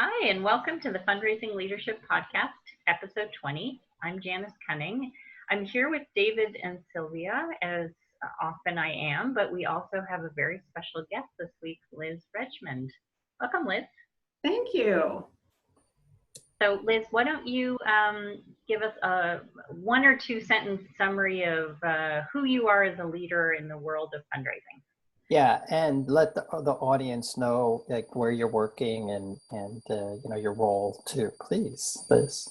Hi, and welcome to the Fundraising Leadership Podcast, episode 20. I'm Janice Cunning. I'm here with David and Sylvia, as often I am, but we also have a very special guest this week, Liz Rejman. Welcome, Liz. Thank you. So, Liz, why don't you give us a one or two sentence summary of who you are as a leader in the world of fundraising? Yeah, and let the audience know like where you're working and your role too, please, Liz.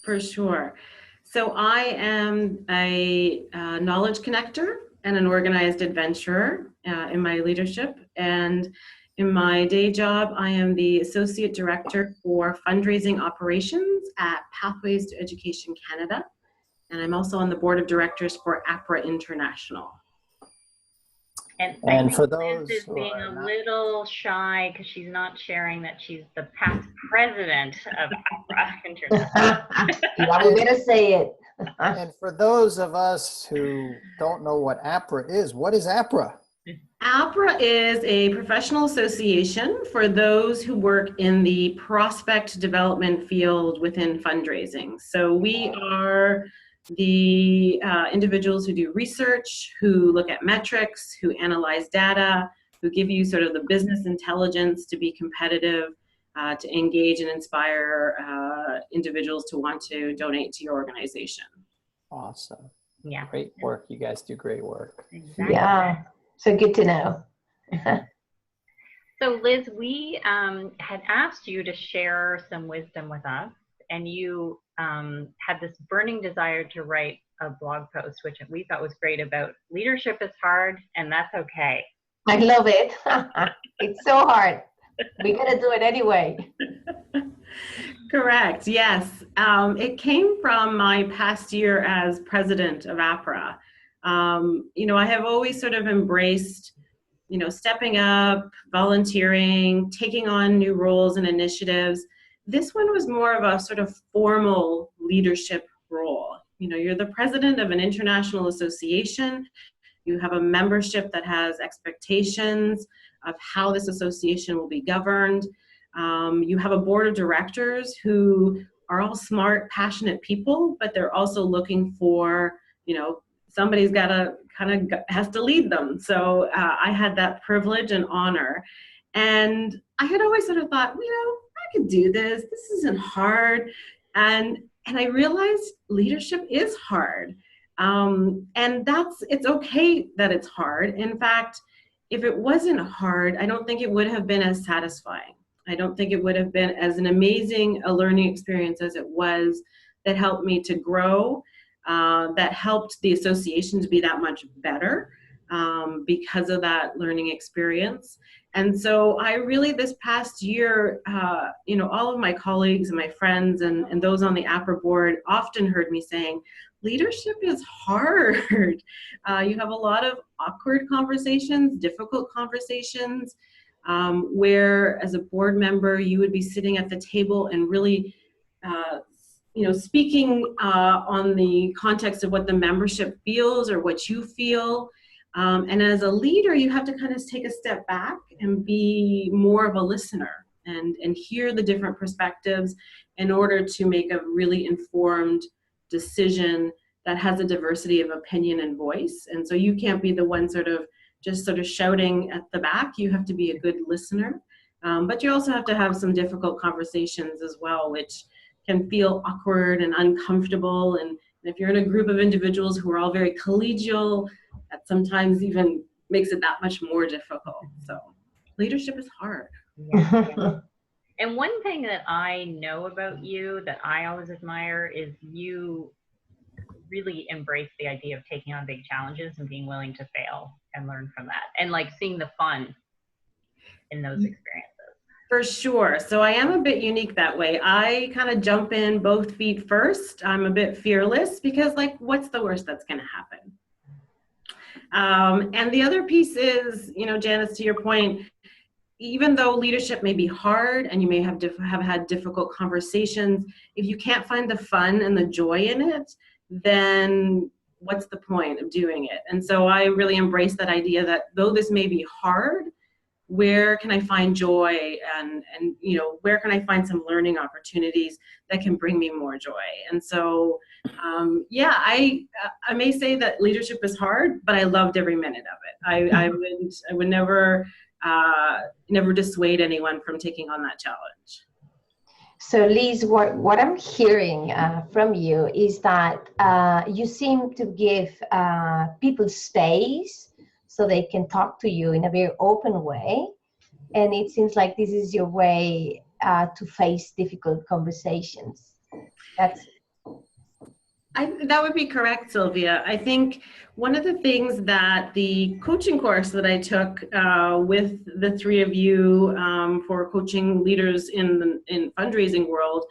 For sure. So I am a knowledge connector and an organized adventurer in my leadership. And in my day job, I am the Associate Director for Fundraising Operations at Pathways to Education Canada. And I'm also on the Board of Directors for Apra International. And for those Liz is being a little shy because she's not sharing that she's the past president of Apra International. Yeah, we better say it. And for those of us who don't know what Apra is, what is Apra? Apra is a professional association for those who work in the prospect development field within fundraising. So we are the individuals who do research, who look at metrics, who analyze data, who give you sort of the business intelligence to be competitive, to engage and inspire individuals to want to donate to your organization. Awesome. Yeah. Great work. You guys do great work. Exactly. Yeah, so good to know. So Liz, we had asked you to share some wisdom with us, and you had this burning desire to write a blog post, which we thought was great, about leadership is hard and that's okay. I love it. It's so hard. We gotta do it anyway. Correct, yes. It came from my past year as president of Apra. I have always sort of embraced, stepping up, volunteering, taking on new roles and initiatives. This one was more of a sort of formal leadership role. You're the president of an international association. You have a membership that has expectations of how this association will be governed. You have a board of directors who are all smart, passionate people, but they're also looking for, somebody's got to has to lead them. So I had that privilege and honor. And I had always sort of thought, I could do this. This isn't hard. And I realized leadership is hard. And it's okay that it's hard. In fact, if it wasn't hard, I don't think it would have been as satisfying. I don't think it would have been as an amazing a learning experience as it was, that helped me to grow, that helped the association to be that much better because of that learning experience. And so I really, this past year, all of my colleagues and my friends and those on the Apra board often heard me saying, leadership is hard. You have a lot of awkward conversations, difficult conversations, where as a board member, you would be sitting at the table and really, speaking on the context of what the membership feels or what you feel. And as a leader, you have to kind of take a step back and be more of a listener and hear the different perspectives in order to make a really informed decision that has a diversity of opinion and voice. And so you can't be the one sort of shouting at the back. You have to be a good listener. But you also have to have some difficult conversations as well, which can feel awkward and uncomfortable. And if you're in a group of individuals who are all very collegial, that sometimes even makes it that much more difficult. So leadership is hard. Yeah. And one thing that I know about you that I always admire is you really embrace the idea of taking on big challenges and being willing to fail and learn from that, and like seeing the fun in those experiences. For sure. So I am a bit unique that way. I kind of jump in both feet first. I'm a bit fearless because, what's the worst that's going to happen? And the other piece is, Janice, to your point, even though leadership may be hard and you may have had difficult conversations, if you can't find the fun and the joy in it, then what's the point of doing it? And so I really embrace that idea that though this may be hard, where can I find joy, and where can I find some learning opportunities that can bring me more joy. And so I may say that leadership is hard, but I loved every minute of it. I would never dissuade anyone from taking on that challenge. So Liz, what I'm hearing from you is that you seem to give people space so they can talk to you in a very open way. And it seems like this is your way to face difficult conversations. That would be correct, Sylvia. I think one of the things that the coaching course that I took with the three of you for coaching leaders in fundraising world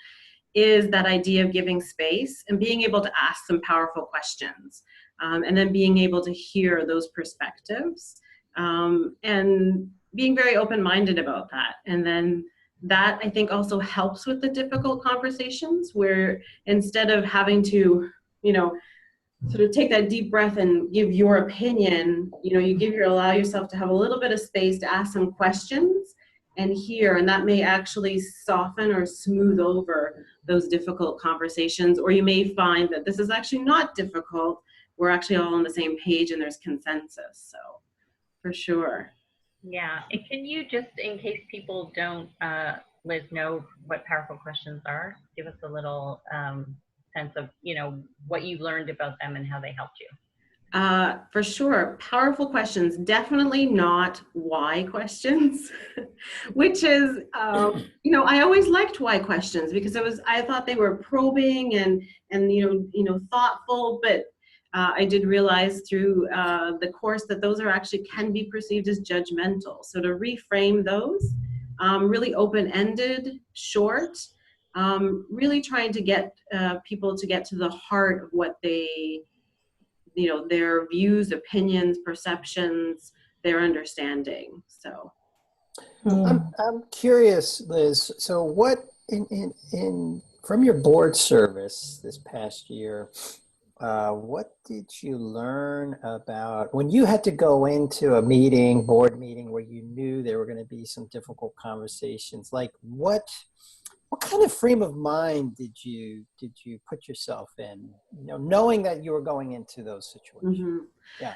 is that idea of giving space and being able to ask some powerful questions, and then being able to hear those perspectives, and being very open-minded about that. And then that, I think, also helps with the difficult conversations where instead of having to, sort of take that deep breath and give your opinion, you allow yourself to have a little bit of space to ask some questions and hear, and that may actually soften or smooth over those difficult conversations. Or you may find that this is actually not difficult. We're actually all on the same page and there's consensus. So for sure. Yeah, and can you just, in case people don't, Liz, know what powerful questions are, give us a little sense of, what you learned about them and how they helped you? For sure. Powerful questions, definitely not why questions, which is, I always liked why questions because I thought they were probing and thoughtful, but I did realize through the course that those can be perceived as judgmental. So to reframe those, really open-ended, short, really trying to get people to get to the heart of what they, their views, opinions, perceptions, their understanding. So I'm curious, Liz. So what from your board service this past year, what did you learn about when you had to go into a board meeting where you knew there were going to be some difficult conversations? Like what kind of frame of mind did you put yourself in, knowing that you were going into those situations? Mm-hmm. Yeah.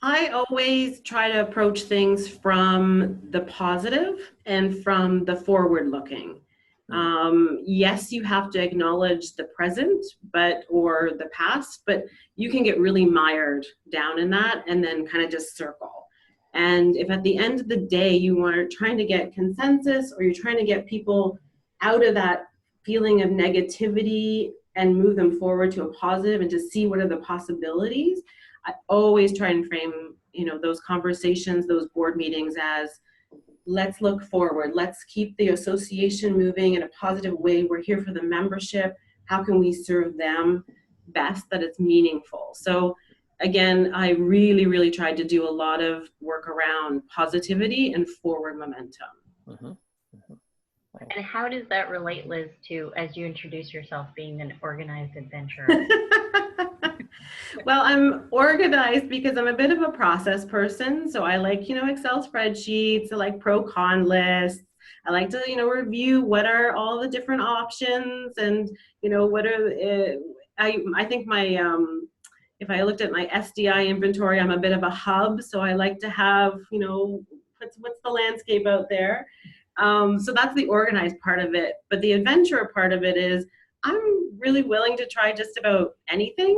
I always try to approach things from the positive and from the forward looking. Yes, you have to acknowledge the present, or the past, but you can get really mired down in that and then kind of just circle. And if at the end of the day you are trying to get consensus or you're trying to get people out of that feeling of negativity and move them forward to a positive and to see what are the possibilities, I always try and frame, those conversations, those board meetings as, let's look forward. Let's keep the association moving in a positive way. We're here for the membership. How can we serve them best that it's meaningful? So again, I really, really tried to do a lot of work around positivity and forward momentum. Mm-hmm. Mm-hmm. And how does that relate, Liz, to, as you introduce yourself, being an organized adventurer? Well, I'm organized because I'm a bit of a process person. So I like, Excel spreadsheets. I like pro-con lists. I like to, review what are all the different options and, what are, I think my, if I looked at my SDI inventory, I'm a bit of a hub. So I like to have, what's the landscape out there? So that's the organized part of it. But the adventurer part of it is I'm really willing to try just about anything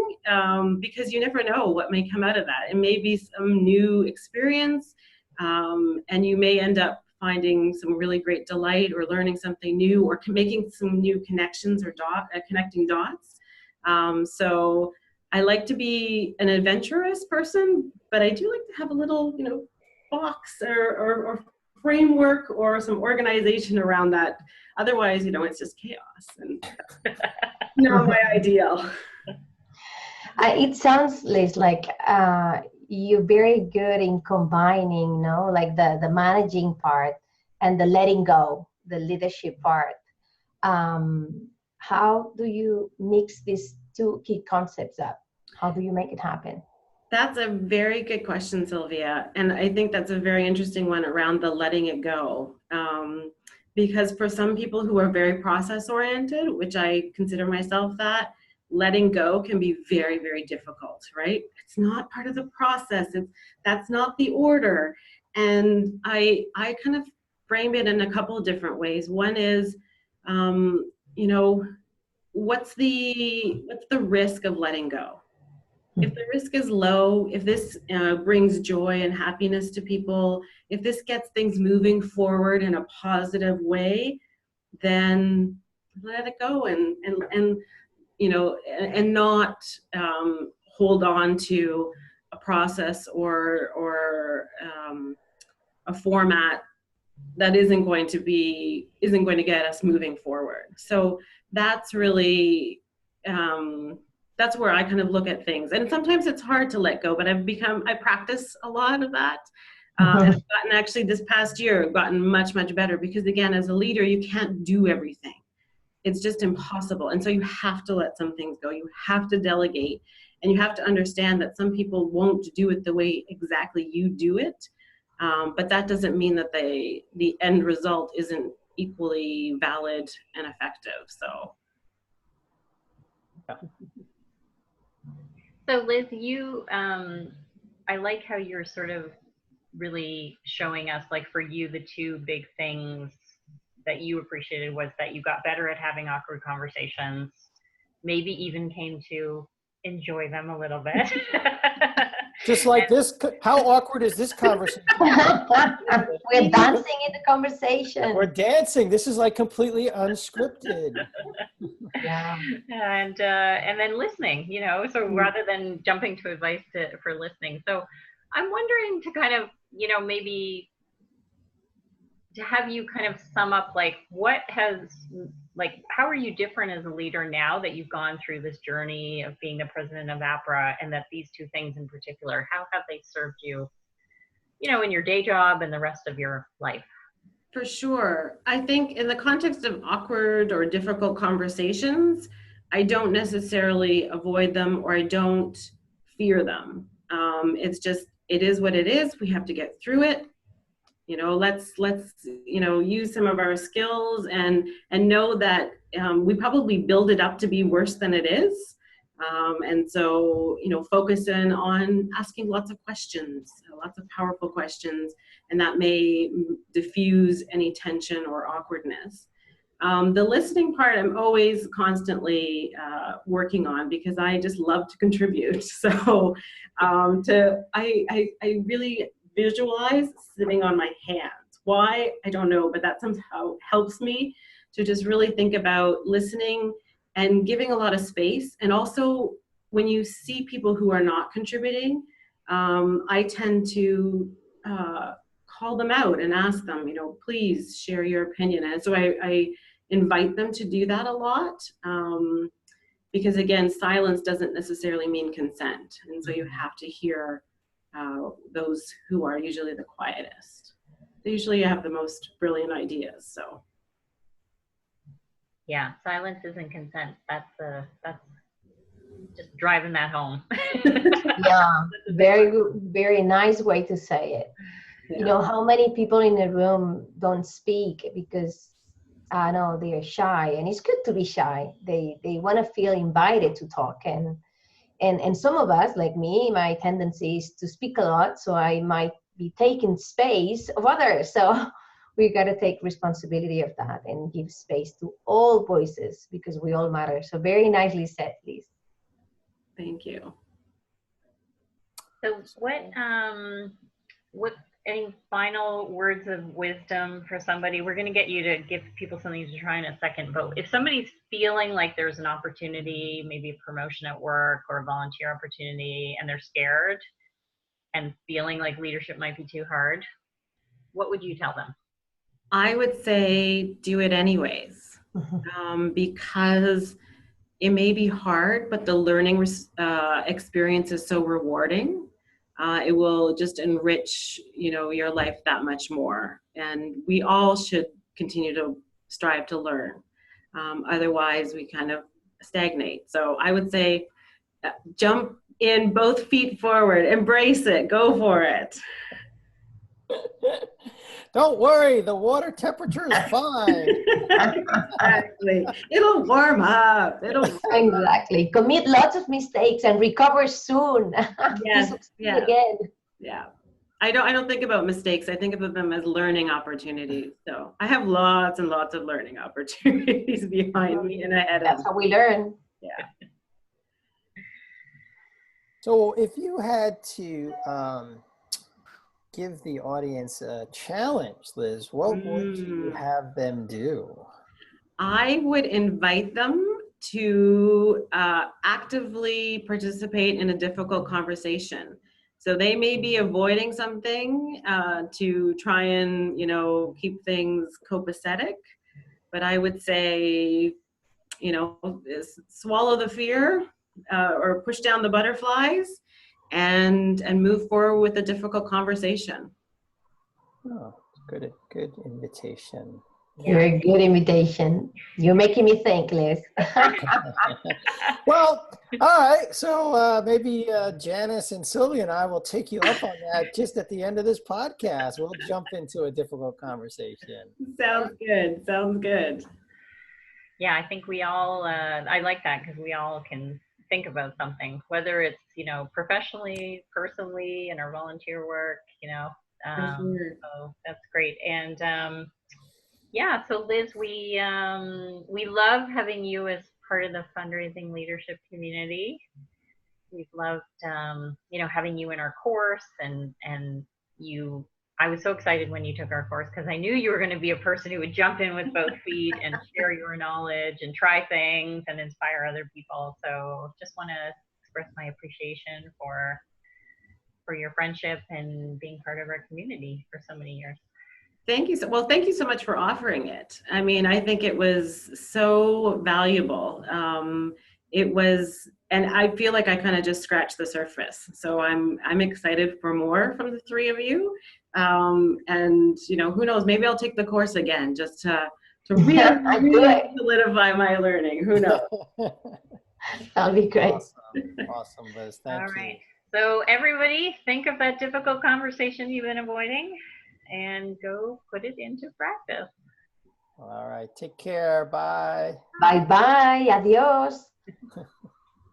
because you never know what may come out of that. It may be some new experience and you may end up finding some really great delight or learning something new or making some new connections or connecting dots. So I like to be an adventurous person, but I do like to have a little, box or framework or some organization around that. Otherwise, it's just chaos and not my ideal. It sounds, Liz, like you're very good in combining, like the managing part and the letting go, the leadership part. How do you mix these two key concepts up? How do you make it happen? That's a very good question, Sylvia. And I think that's a very interesting one around the letting it go. Because for some people who are very process oriented, which I consider myself that, letting go can be very, very difficult, right? It's not part of the process. That's not the order. And I kind of frame it in a couple of different ways. One is, you know, what's the risk of letting go? If the risk is low, if this brings joy and happiness to people, if this gets things moving forward in a positive way, then let it go and you know, and not hold on to a process or a format that isn't going to get us moving forward. So that's really that's where I kind of look at things. And sometimes it's hard to let go, but I practice a lot of that. And I've gotten, actually this past year, I've gotten much, much better, because again, as a leader, you can't do everything. It's just impossible. And so you have to let some things go. You have to delegate, and you have to understand that some people won't do it the way exactly you do it. But that doesn't mean that the end result isn't equally valid and effective. So. So Liz, you, I like how you're sort of really showing us, like for you, the two big things that you appreciated was that you got better at having awkward conversations, maybe even came to enjoy them a little bit. Just like this, how awkward is this conversation? We're dancing in the conversation. We're dancing. This is like completely unscripted. Yeah. And then listening, you know, so rather than jumping to advice for listening. So I'm wondering to kind of, you know, maybe to have you kind of sum up, like, how are you different as a leader now that you've gone through this journey of being the president of Apra, and that these two things in particular, how have they served you, you know, in your day job and the rest of your life? For sure. I think in the context of awkward or difficult conversations, I don't necessarily avoid them, or I don't fear them. It's just, it is what it is. We have to get through it. You know, let's you know, use some of our skills and know that we probably build it up to be worse than it is. And so, you know, focus in on asking lots of questions, lots of powerful questions, and that may diffuse any tension or awkwardness. The listening part, I'm always constantly working on, because I just love to contribute. So I really visualize sitting on my hands. Why? I don't know, but that somehow helps me to just really think about listening and giving a lot of space. And also, when you see people who are not contributing, I tend to call them out and ask them, you know, please share your opinion. And so I invite them to do that a lot, because again, silence doesn't necessarily mean consent. And so you have to hear those who are usually the quietest. They usually have the most brilliant ideas. So. Yeah, silence isn't consent. That's just driving that home. Yeah, very, very nice way to say it. Yeah. You know, how many people in the room don't speak because I know they're shy, and it's good to be shy. They want to feel invited to talk, and some of us, like me, my tendency is to speak a lot, so I might be taking space of others. So we got to take responsibility of that and give space to all voices, because we all matter. So very nicely said, Liz. Thank you. So what any final words of wisdom for somebody? We're going to get you to give people something to try in a second, but if somebody's feeling like there's an opportunity, maybe a promotion at work or a volunteer opportunity, and they're scared and feeling like leadership might be too hard, what would you tell them? I would say do it anyways, because it may be hard, but the learning experience is so rewarding. It will just enrich, you know, your life that much more. And we all should continue to strive to learn. Otherwise, we kind of stagnate. So I would say jump in both feet forward. Embrace it. Go for it. Don't worry, the water temperature is fine. Exactly. It'll warm up. Exactly. Commit lots of mistakes and recover soon. Yes. To succeed again. Yeah. I don't think about mistakes. I think about them as learning opportunities. So I have lots and lots of learning opportunities behind me and ahead of me. That's how we learn. Yeah. So if you had to give the audience a challenge, Liz, what would you have them do? I would invite them to actively participate in a difficult conversation. So they may be avoiding something to try and, keep things copacetic. But I would say, swallow the fear or push down the butterflies and move forward with a difficult conversation. Oh, good invitation. You're a good invitation. You're making me think, Liz. Well, all right. So maybe Janice and Sylvia and I will take you up on that just at the end of this podcast. We'll jump into a difficult conversation. Sounds good. Sounds good. Yeah, I think we all, I like that because we all can think about something, whether it's, professionally, personally, in our volunteer work, so that's great. And yeah, so Liz, we love having you as part of the fundraising leadership community. We've loved, having you in our course, and you. I was so excited when you took our course because I knew you were going to be a person who would jump in with both feet and share your knowledge and try things and inspire other people. So just want to express my appreciation for your friendship and being part of our community for so many years. Thank you. Thank you so much for offering it. I mean, I think it was so valuable. It was, and I feel like I kind of just scratched the surface. So I'm excited for more from the three of you. And who knows? Maybe I'll take the course again just to really solidify my learning. Who knows? That'll be great. Awesome, Liz. Thank you. All right. So everybody, think of that difficult conversation you've been avoiding and go put it into practice. All right. Take care. Bye. Bye-bye. Adios.